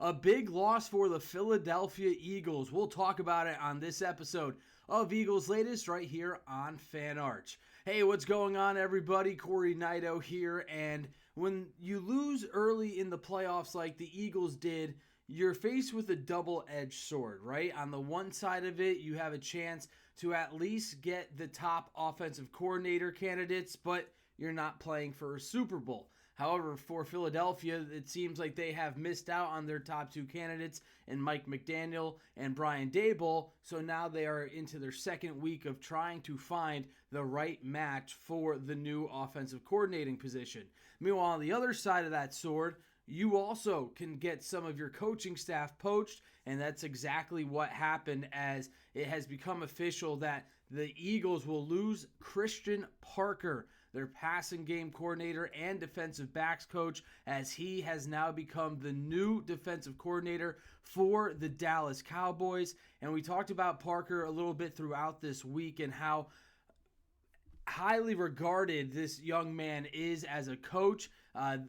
A big loss for the Philadelphia Eagles. We'll talk about it on this episode of Eagles Latest right here on Fan Arch. Hey, what's going on, everybody? Cory Nidoh here. And when you lose early in the playoffs like the Eagles did, you're faced with a double-edged sword, right? On the one side of it, you have a chance to at least get the top offensive coordinator candidates, but you're not playing for a Super Bowl. However, for Philadelphia, it seems like they have missed out on their top two candidates in Mike McDaniel and Brian Daboll, so now they are into their second week of trying to find the right match for the new offensive coordinating position. Meanwhile, on the other side of that sword, you also can get some of your coaching staff poached, and that's exactly what happened, as it has become official that the Eagles will lose Christian Parker, their passing game coordinator and defensive backs coach, as he has now become the new defensive coordinator for the Dallas Cowboys. And we talked about Parker a little bit throughout this week and how highly regarded this young man is as a coach.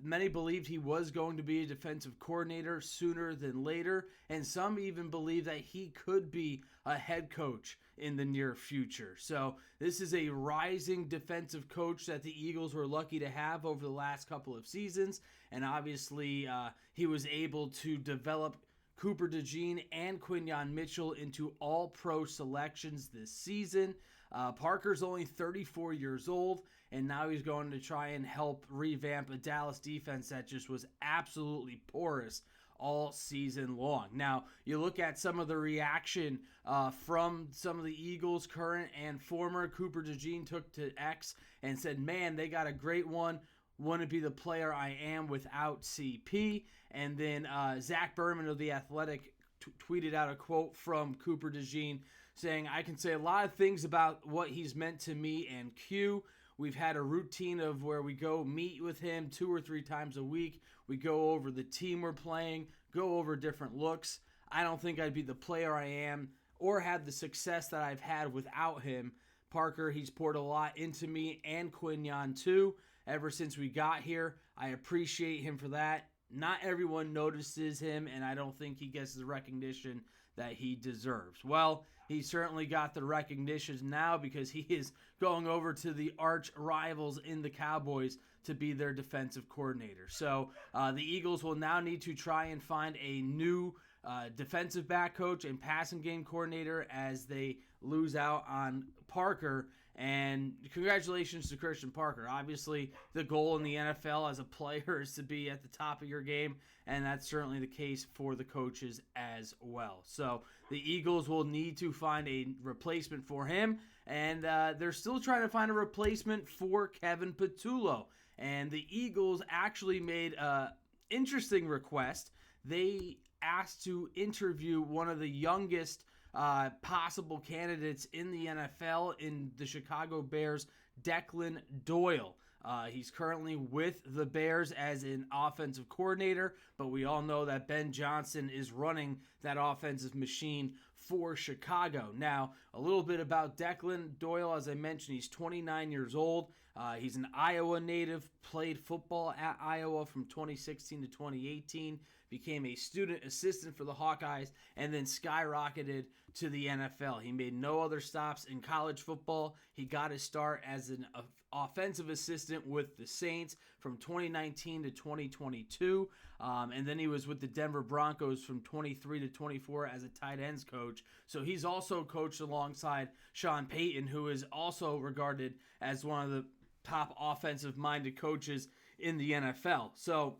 Many believed he was going to be a defensive coordinator sooner than later, and some even believe that he could be a head coach in the near future. So this is a rising defensive coach that the Eagles were lucky to have over the last couple of seasons, and obviously he was able to develop Cooper DeJean and Quinyon Mitchell into all-pro selections this season. Parker's only 34 years old, and now he's going to try and help revamp a Dallas defense that just was absolutely porous all season long. Now, you look at some of the reaction from some of the Eagles, current and former. Cooper DeJean took to X and said, man, they got a great one. Wouldn't be the player I am without CP. And then Zach Berman of The Athletic tweeted out a quote from Cooper DeJean saying, I can say a lot of things about what he's meant to me and Q. We've had a routine of where we go meet with him 2 or 3 times a week. We go over the team we're playing, go over different looks. I don't think I'd be the player I am or have the success that I've had without him. Parker, he's poured a lot into me and Quinyon too ever since we got here. I appreciate him for that. Not everyone notices him, and I don't think he gets the recognition that he deserves. Well, he certainly got the recognition now because he is going over to the arch rivals in the Cowboys to be their defensive coordinator. So the Eagles will now need to try and find a new defensive back coach and passing game coordinator as they lose out on Parker. And congratulations to Christian Parker. Obviously, the goal in the NFL as a player is to be at the top of your game, and that's certainly the case for the coaches as well. So the Eagles will need to find a replacement for him, and they're still trying to find a replacement for Kevin Patullo. And the Eagles actually made an interesting request. They asked to interview one of the youngest possible candidates in the NFL in the Chicago Bears, Declan Doyle. He's currently with the Bears as an offensive coordinator, but we all know that Ben Johnson is running that offensive machine for Chicago. Now, a little bit about Declan Doyle. As I mentioned, he's 29 years old. He's an Iowa native, played football at Iowa from 2016 to 2018, became a student assistant for the Hawkeyes, and then skyrocketed to the NFL. He made no other stops in college football. He got his start as an offensive assistant with the Saints from 2019 to 2022, and then he was with the Denver Broncos from 23 to 24 as a tight ends coach. So he's also coached alongside Sean Payton, who is also regarded as one of the top offensive-minded coaches in the NFL. So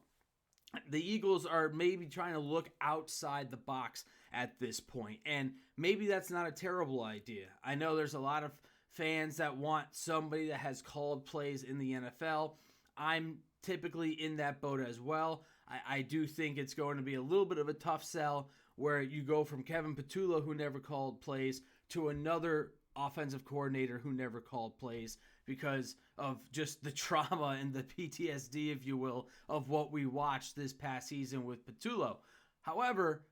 the Eagles are maybe trying to look outside the box at this point, and maybe that's not a terrible idea. I know there's a lot of fans that want somebody that has called plays in the NFL. I'm typically in that boat as well. I do think it's going to be a little bit of a tough sell where you go from Kevin Patullo, who never called plays, to another offensive coordinator who never called plays because of just the trauma and the PTSD, if you will, of what we watched this past season with Patullo. However,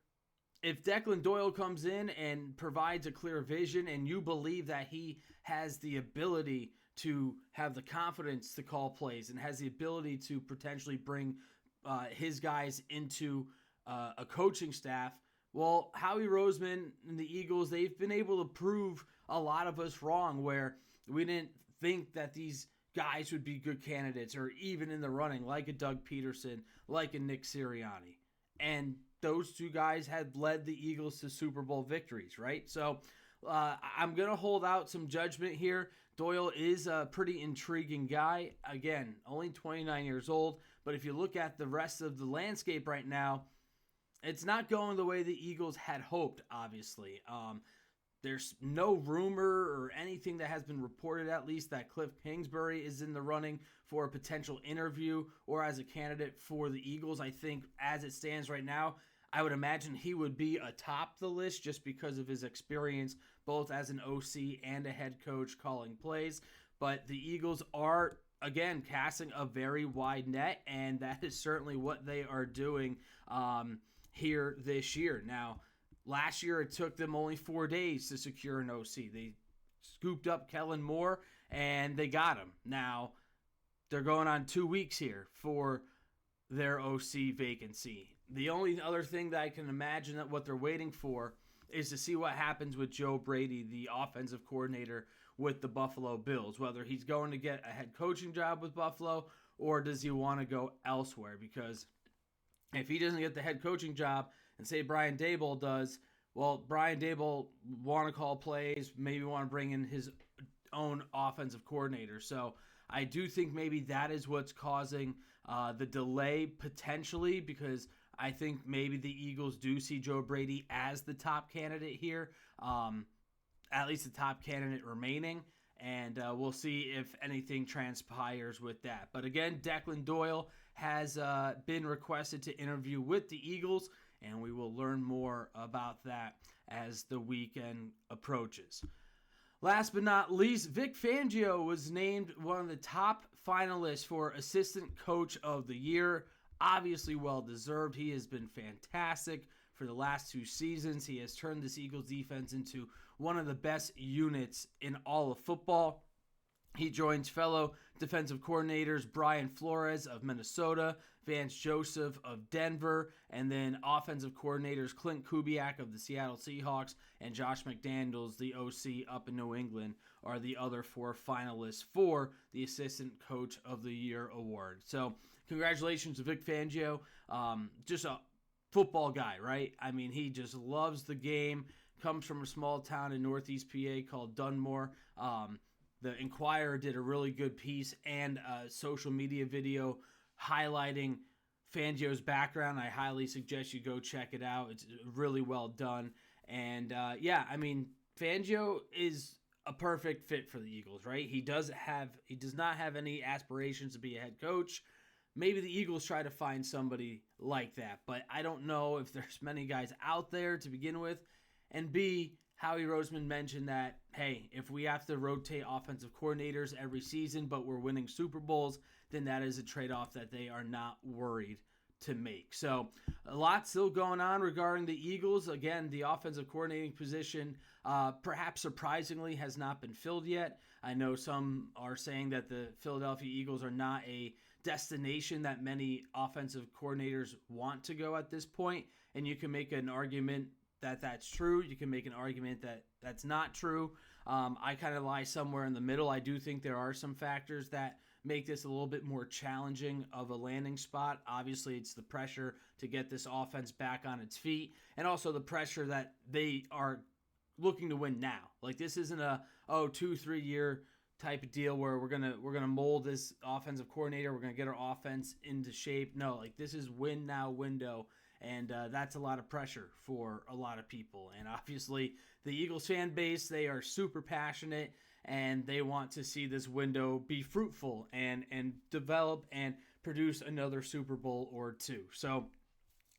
if Declan Doyle comes in and provides a clear vision and you believe that he has the ability to have the confidence to call plays and has the ability to potentially bring his guys into a coaching staff. Well, Howie Roseman and the Eagles, they've been able to prove a lot of us wrong where we didn't think that these guys would be good candidates or even in the running, like a Doug Peterson, like a Nick Sirianni. And those two guys had led the Eagles to Super Bowl victories, right? So I'm going to hold out some judgment here. Doyle is a pretty intriguing guy. Again, only 29 years old. But if you look at the rest of the landscape right now, it's not going the way the Eagles had hoped, obviously. There's no rumor or anything that has been reported, at least, that Cliff Kingsbury is in the running for a potential interview or as a candidate for the Eagles. I think as it stands right now, I would imagine he would be atop the list just because of his experience, both as an OC and a head coach calling plays. But the Eagles are, again, casting a very wide net, and that is certainly what they are doing here this year. Now, last year it took them only 4 days to secure an OC. They scooped up Kellen Moore, and they got him. Now, they're going on 2 weeks here for their OC vacancy. The only other thing that I can imagine that what they're waiting for is to see what happens with Joe Brady, the offensive coordinator with the Buffalo Bills, whether he's going to get a head coaching job with Buffalo or does he want to go elsewhere. Because if he doesn't get the head coaching job and say Brian Daboll does, well, Brian Daboll want to call plays, maybe want to bring in his own offensive coordinator. So I do think maybe that is what's causing the delay potentially, because I think maybe the Eagles do see Joe Brady as the top candidate here, at least the top candidate remaining, and we'll see if anything transpires with that. But again, Declan Doyle has been requested to interview with the Eagles, and we will learn more about that as the weekend approaches. Last but not least, Vic Fangio was named one of the top finalists for Assistant Coach of the Year. Obviously well-deserved. He has been fantastic for the last 2 seasons. He has turned this Eagles defense into one of the best units in all of football. He joins fellow defensive coordinators Brian Flores of Minnesota, Vance Joseph of Denver, and then offensive coordinators Clint Kubiak of the Seattle Seahawks and Josh McDaniels, the OC up in New England, are the other 4 finalists for the Assistant Coach of the Year award. So congratulations to Vic Fangio. Just a football guy, right? I mean, he just loves the game, comes from a small town in Northeast PA called Dunmore. The Inquirer did a really good piece and a social media video highlighting Fangio's background. I highly suggest you go check it out. It's really well done. And yeah, I mean, Fangio is a perfect fit for the Eagles, right? He does not have any aspirations to be a head coach. Maybe the Eagles try to find somebody like that, but I don't know if there's many guys out there to begin with. And B, Howie Roseman mentioned that, hey, if we have to rotate offensive coordinators every season, but we're winning Super Bowls, then that is a trade-off that they are not worried to make. So a lot still going on regarding the Eagles. Again, the offensive coordinating position, perhaps surprisingly, has not been filled yet. I know some are saying that the Philadelphia Eagles are not a destination that many offensive coordinators want to go at this point, and you can make an argument that that's true. You can make an argument that that's not true. I kind of lie somewhere in the middle. I do think there are some factors that make this a little bit more challenging of a landing spot. Obviously, it's the pressure to get this offense back on its feet, and also the pressure that they are looking to win now. Like, this isn't a 2-3 year type of deal where we're gonna mold this offensive coordinator. We're gonna get our offense into shape. No, like, this is win now window. And that's a lot of pressure for a lot of people. And obviously, the Eagles fan base, they are super passionate, and they want to see this window be fruitful and develop and produce another Super Bowl or 2. So,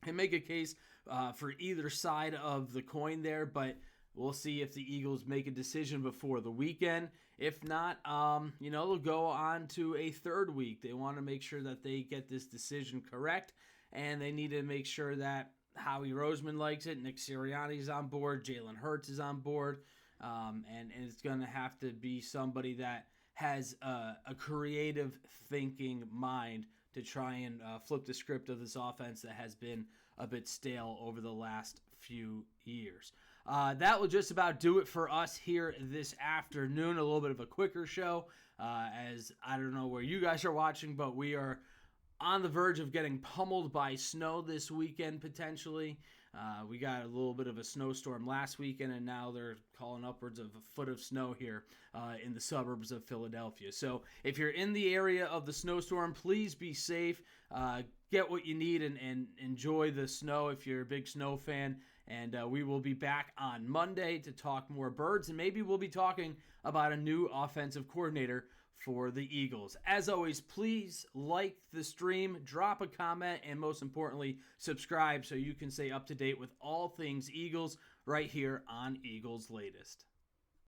and make a case for either side of the coin there, but we'll see if the Eagles make a decision before the weekend. If not, they'll go on to a third week. They want to make sure that they get this decision correct. And they need to make sure that Howie Roseman likes it, Nick Sirianni's on board, Jalen Hurts is on board, and it's going to have to be somebody that has a creative thinking mind to try and flip the script of this offense that has been a bit stale over the last few years. That will just about do it for us here this afternoon. A little bit of a quicker show, as I don't know where you guys are watching, but we are on the verge of getting pummeled by snow this weekend potentially. We got a little bit of a snowstorm last weekend, and now they're calling upwards of a foot of snow here in the suburbs of Philadelphia. So if you're in the area of the snowstorm, please be safe. Get what you need and enjoy the snow if you're a big snow fan. And we will be back on Monday to talk more birds, and maybe we'll be talking about a new offensive coordinator for the Eagles. As always, please like the stream, drop a comment, and most importantly, subscribe so you can stay up to date with all things Eagles right here on Eagles Latest.